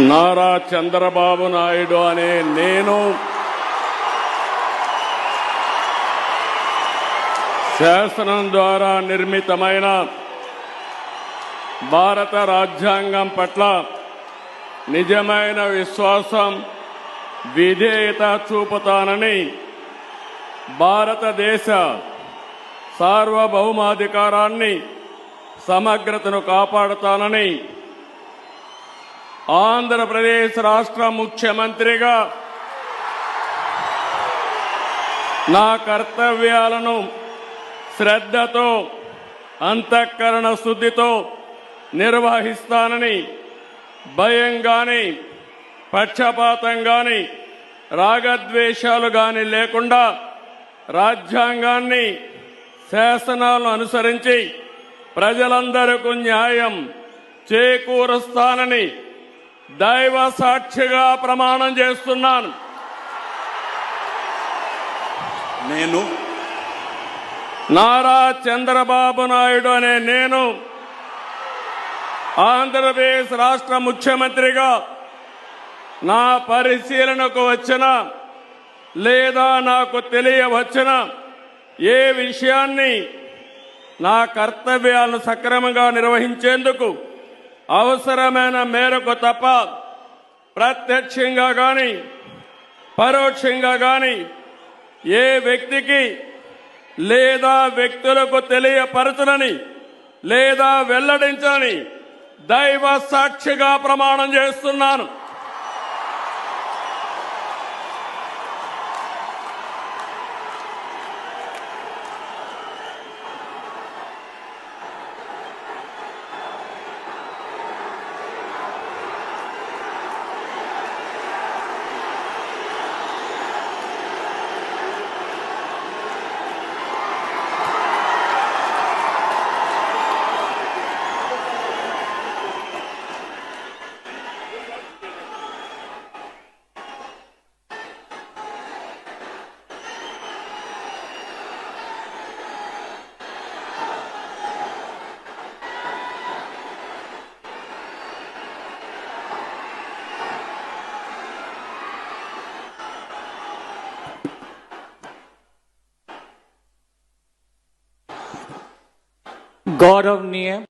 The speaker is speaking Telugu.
నారా చంద్రబాబు నాయుడు అనే నేను శాసనం ద్వారా నిర్మితమైన భారత రాజ్యాంగం పట్ల నిజమైన విశ్వాసం విధేయత చూపుతానని భారతదేశ సార్వభౌమాధికారాన్ని సమగ్రతను కాపాడుతానని ఆంధ్రప్రదేశ్ రాష్ట్ర ముఖ్యమంత్రిగా నా కర్తవ్యాలను శ్రద్ధతో అంతఃకరణ శుద్ధితో నిర్వహిస్తానని భయం గాని పక్షపాతం గాని రాగద్వేషాలు గాని లేకుండా రాజ్యాంగాన్ని శాసనాలను అనుసరించి ప్రజలందరికీ న్యాయం చేకూరుస్తానని దైవ సాక్షిగా ప్రమాణం చేస్తున్నాను. నేను నారా చంద్రబాబు నాయుడు అనే నేను ఆంధ్రప్రదేశ్ రాష్ట్ర ముఖ్యమంత్రిగా నా పరిశీలనకు వచ్చిన లేదా నాకు తెలియవచ్చిన ఏ విషయాన్ని నా కర్తవ్యాలను సక్రమంగా నిర్వహించేందుకు అవసరమైన మేరకు తప్ప ప్రత్యక్షంగా గాని పరోక్షంగా గాని ఏ వ్యక్తికి లేదా వ్యక్తులకు తెలియపరచనని లేదా వెల్లడించని దైవ సాక్షిగా ప్రమాణం చేస్తున్నాను. गौरवनीय